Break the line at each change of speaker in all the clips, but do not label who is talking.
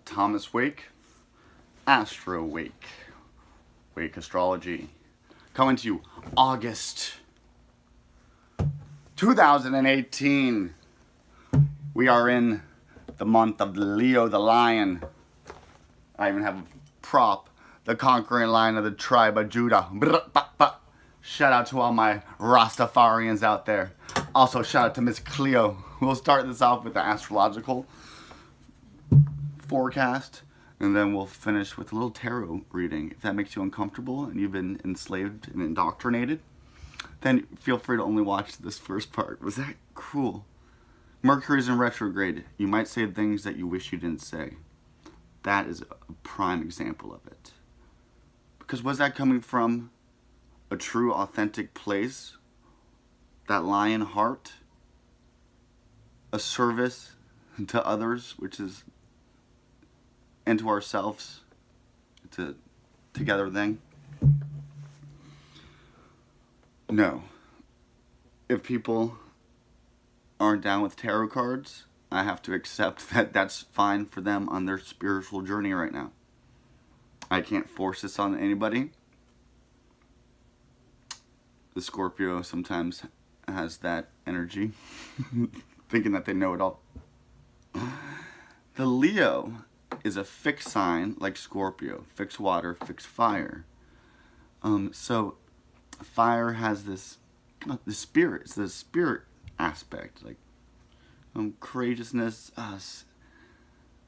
Thomas Wake, Astro Wake Astrology. Coming to you August 2018. We are in the month of Leo the Lion. I even have a prop, the conquering lion of the tribe of Judah. Shout out to all my Rastafarians out there. Also shout out to Miss Cleo. We'll start this off with the astrological forecast, and then we'll finish with a little tarot reading. If that makes you uncomfortable and you've been enslaved and indoctrinated, then feel free to only watch this first part. Was that cool? Mercury's in retrograde. You might say things that you wish you didn't say. That is a prime example of it. Because was that coming from a true, authentic place? That lion heart? A service to others, which is, and to ourselves, it's a together thing? No. If people aren't down with tarot cards, I have to accept that that's fine for them on their spiritual journey right now. I can't force this on anybody. The Scorpio sometimes has that energy, thinking that they know it all. The Leo is a fixed sign like Scorpio, fixed water, fixed fire. So fire has this, the spirit, it's the spirit aspect, like courageousness,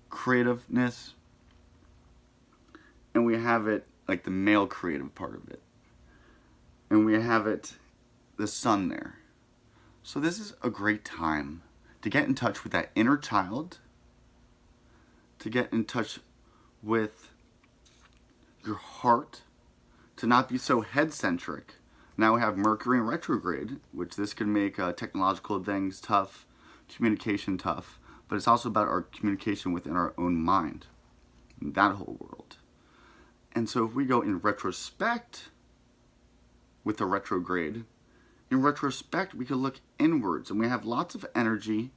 creativeness, and we have it like the male creative part of it, and we have it the sun there. So this is a great time to get in touch with that inner child, to get in touch with your heart, to not be so head-centric. Now we have Mercury in retrograde, which this can make technological things tough, communication tough, but it's also about our communication within our own mind, that whole world. And so if we go in retrospect with the retrograde, in retrospect we can look inwards, and we have lots of energy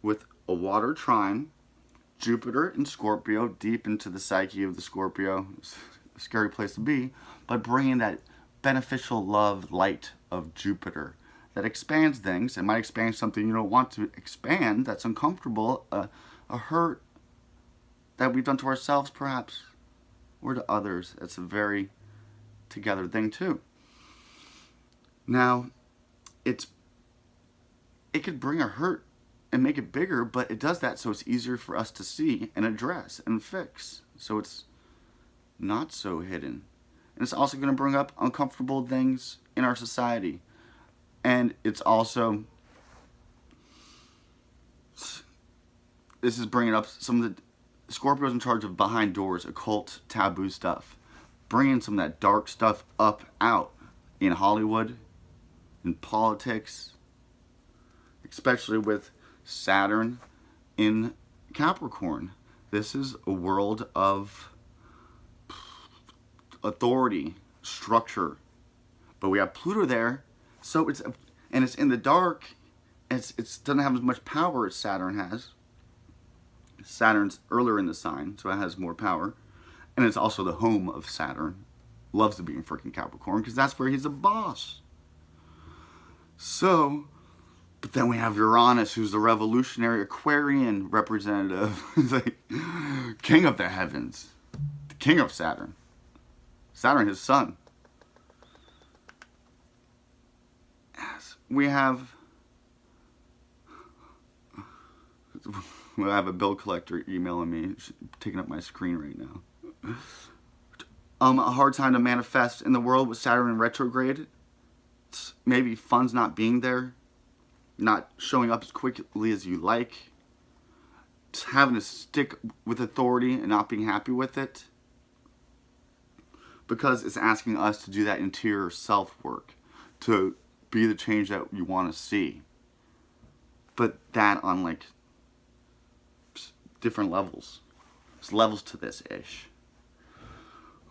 with a water trine, Jupiter in Scorpio, deep into the psyche of the Scorpio. It's a scary place to be, but bringing that beneficial love light of Jupiter that expands things. It might expand something you don't want to expand, that's uncomfortable, a hurt that we've done to ourselves perhaps, or to others. It's a very together thing too. Now, it could bring a hurt and make it bigger, but it does that so it's easier for us to see and address and fix. So it's not so hidden. And it's also going to bring up uncomfortable things in our society. And it's also, this is bringing up some of the, Scorpio's in charge of behind doors, occult, taboo stuff. Bringing some of that dark stuff up, out in Hollywood, in politics, especially with Saturn in Capricorn. This is a world of authority, structure, but we have Pluto there, so it's in the dark. It doesn't have as much power as Saturn has. Saturn's earlier in the sign, so it has more power, and it's also the home of Saturn. Loves to be in freaking Capricorn because that's where he's a boss. So, but then we have Uranus, who's the revolutionary Aquarian representative, like king of the heavens, the king of Saturn. Saturn, his son. Yes, we have a bill collector emailing me, taking up my screen right now. A hard time to manifest in the world with Saturn in retrograde. It's maybe funds not being there, not showing up as quickly as you like, just having to stick with authority and not being happy with it, because it's asking us to do that interior self-work, to be the change that you want to see. But that on like different levels. There's levels to this ish.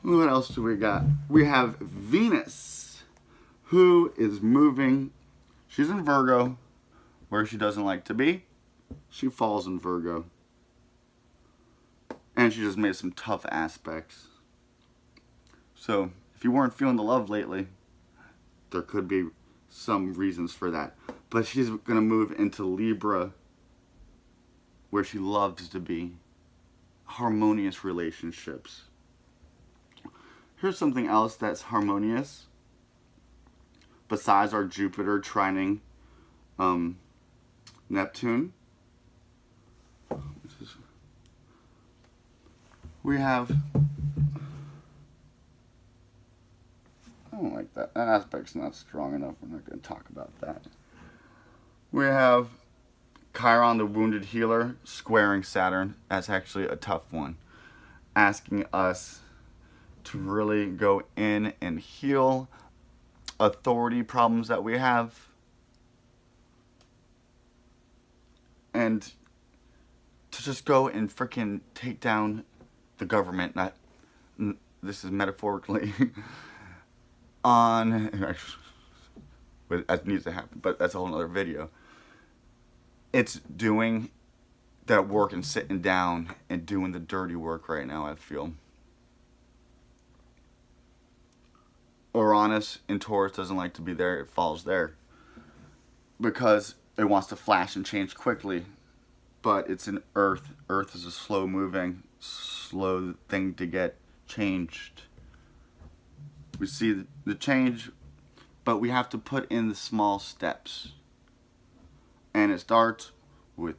What else do we got? We have Venus, who is moving. She's in Virgo, where she doesn't like to be. She falls in Virgo. And she just made some tough aspects. So, if you weren't feeling the love lately, there could be some reasons for that. But she's going to move into Libra, where she loves to be. Harmonious relationships. Here's something else that's harmonious. Besides our Jupiter trining Neptune. We have... I don't like that. That aspect's not strong enough. We're not going to talk about that. We have Chiron, the wounded healer, squaring Saturn. That's actually a tough one. Asking us to really go in and heal authority problems that we have. And to just go and freaking take down the government. Not, this is metaphorically. That needs to happen, but that's a whole other video. It's doing that work and sitting down and doing the dirty work right now, I feel. Uranus in Taurus doesn't like to be there. It falls there because it wants to flash and change quickly, but it's in Earth. Earth is a slow moving, slow thing to get changed. We see the change, but we have to put in the small steps. And it starts with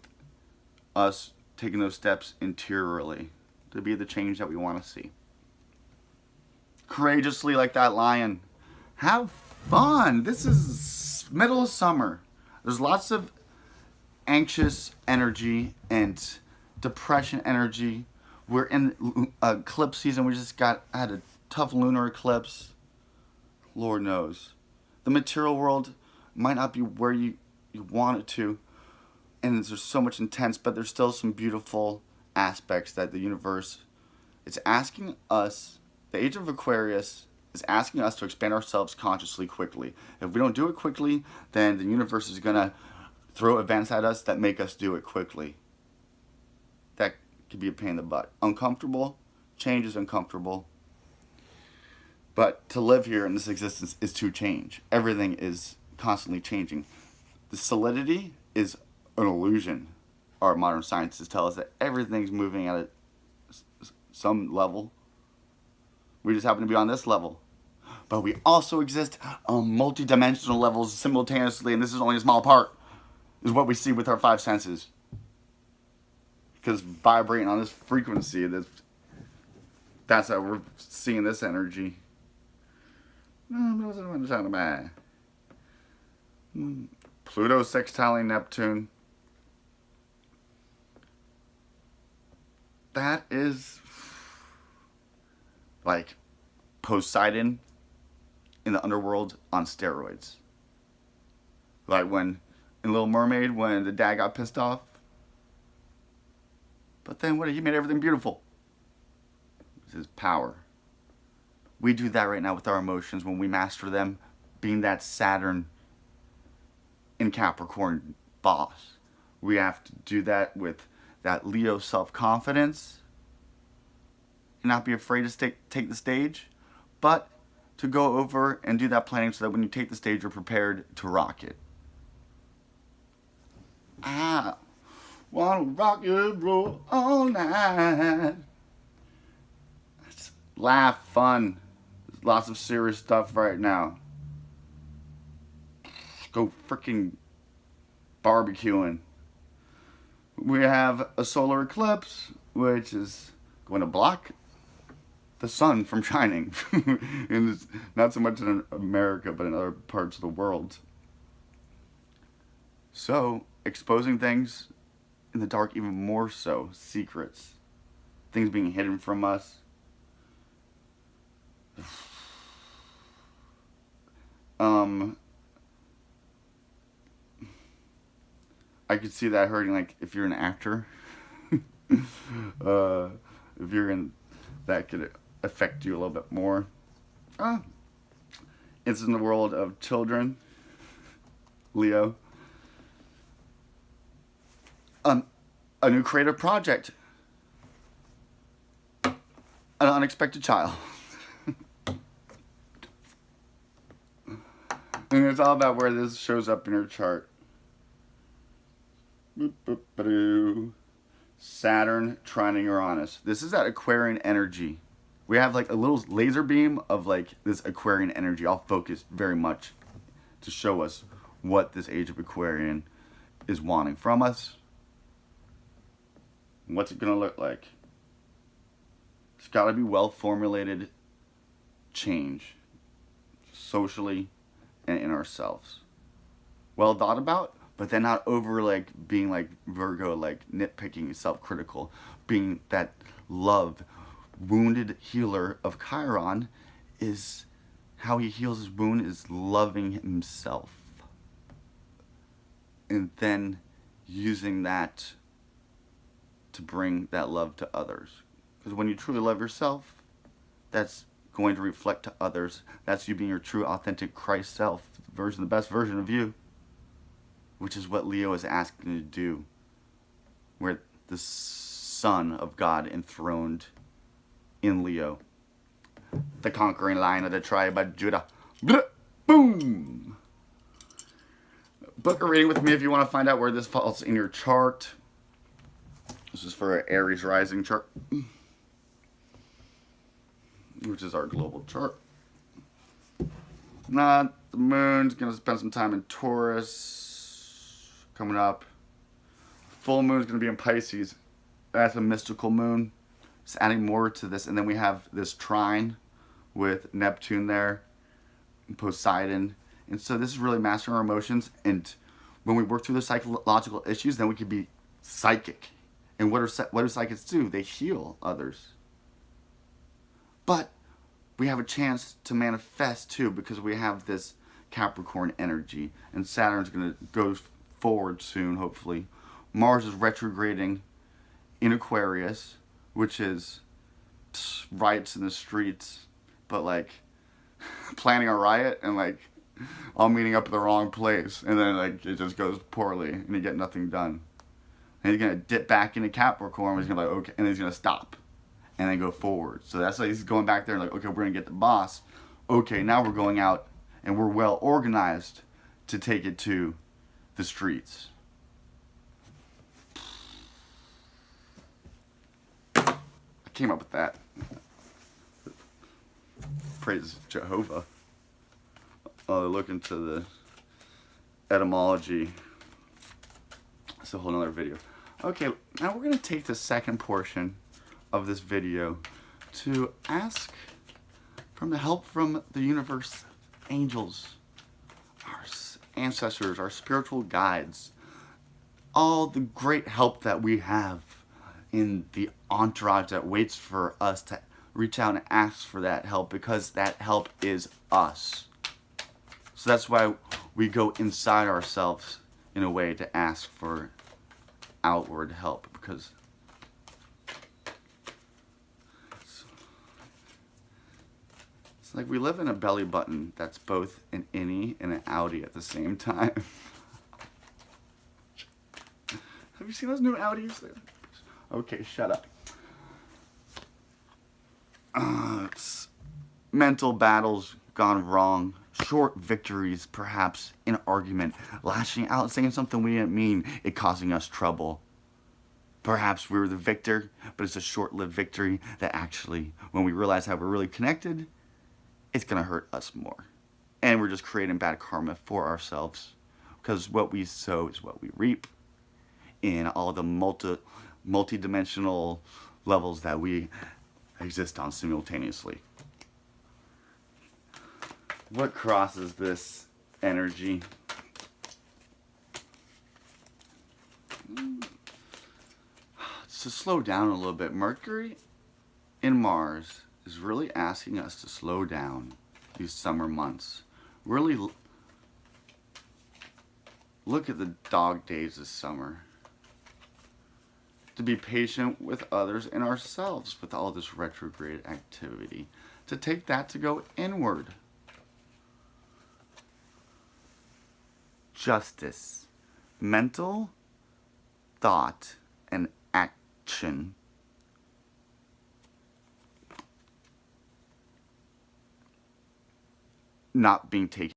us taking those steps interiorly to be the change that we want to see. Courageously, like that lion. Have fun. This is middle of summer. There's lots of anxious energy and depression energy. We're in eclipse season. We just had a tough lunar eclipse. Lord knows. The material world might not be where you want it to. And there's so much intense, but there's still some beautiful aspects that the universe is asking us. The age of Aquarius is asking us to expand ourselves consciously quickly. If we don't do it quickly, then the universe is going to throw events at us that make us do it quickly. That could be a pain in the butt. Uncomfortable. Change is uncomfortable. But to live here in this existence is to change. Everything is constantly changing. The solidity is an illusion. Our modern scientists tell us that everything's moving at some level. We just happen to be on this level. But we also exist on multi-dimensional levels simultaneously, and this is only a small part. Is what we see with our five senses. Because vibrating on this frequency, that's how we're seeing this energy. Pluto sextiling Neptune. That is like Poseidon in the underworld on steroids. Like when in Little Mermaid, when the dad got pissed off. But then what? He made everything beautiful. It's his power. We do that right now with our emotions when we master them, being that Saturn in Capricorn boss. We have to do that with that Leo self-confidence. And not be afraid to take the stage, but to go over and do that planning so that when you take the stage, you're prepared to rock it. I wanna rock your roll all night. Laugh, fun. There's lots of serious stuff right now. Go freaking barbecuing. We have a solar eclipse, which is going to block the sun from shining. And it's not so much in America, but in other parts of the world. So, exposing things in the dark even more so. Secrets. Things being hidden from us. I could see that hurting, like, if you're an actor. If you're in... That could affect you a little bit more. It's in the world of children. Leo. A new creative project. an unexpected child. And it's all about where this shows up in your chart. Saturn trining Uranus. This is that Aquarian energy. We have like a little laser beam of like this Aquarian energy, all focused very much to show us what this age of Aquarian is wanting from us. What's it going to look like? It's got to be well-formulated change, socially and in ourselves. Well thought about, but then not over like being like Virgo, like nitpicking, self-critical, being that love, wounded healer of Chiron is how he heals his wound is loving himself. And then using that to bring that love to others. Because when you truly love yourself, that's going to reflect to others. That's you being your true, authentic Christ self, the best version of you, which is what Leo is asking you to do. Where the Son of God enthroned in Leo, the conquering lion of the tribe of Judah. Boom! Book a reading with me if you want to find out where this falls in your chart. This is for an Aries rising chart, which is our global chart. The moon's going to spend some time in Taurus coming up. Full moon's going to be in Pisces. That's a mystical moon. Just adding more to this. And then we have this trine with Neptune there, and Poseidon. And so this is really mastering our emotions. And when we work through the psychological issues, then we can be psychic. And what do psychics do? They heal others. But we have a chance to manifest too, because we have this Capricorn energy. And Saturn's going to go forward soon, hopefully. Mars is retrograding in Aquarius, which is riots in the streets, but like planning a riot and like all meeting up at the wrong place, and then like it just goes poorly and you get nothing done. And he's gonna dip back into Capricorn. He's gonna be like, okay, and he's gonna stop, and then go forward. So that's like he's going back there and like, okay, we're gonna get the boss. Okay, now we're going out and we're well organized to take it to the streets. I came up with that. Praise Jehovah. Oh, look into the etymology. It's a whole nother video. Okay, now we're going to take the second portion of this video to ask from the help from the universe, angels, our ancestors, our spiritual guides, all the great help that we have in the entourage that waits for us to reach out and ask for that help, because that help is us. So that's why we go inside ourselves in a way to ask for outward help, because it's like we live in a belly button that's both an innie and an outie at the same time. Have you seen those new Audis? Okay, shut up. It's mental battles gone wrong, short victories, perhaps in an argument, lashing out, saying something we didn't mean, it causing us trouble. Perhaps we were the victor, but it's a short-lived victory that actually, when we realize how we're really connected, it's going to hurt us more. And we're just creating bad karma for ourselves, because what we sow is what we reap in all the multi-dimensional levels that we exist on simultaneously. What crosses this energy? To slow down a little bit. Mercury in Mars is really asking us to slow down these summer months. Really look at the dog days this summer. To be patient with others and ourselves with all this retrograde activity. To take that to go inward. Justice, mental, thought, and action not being taken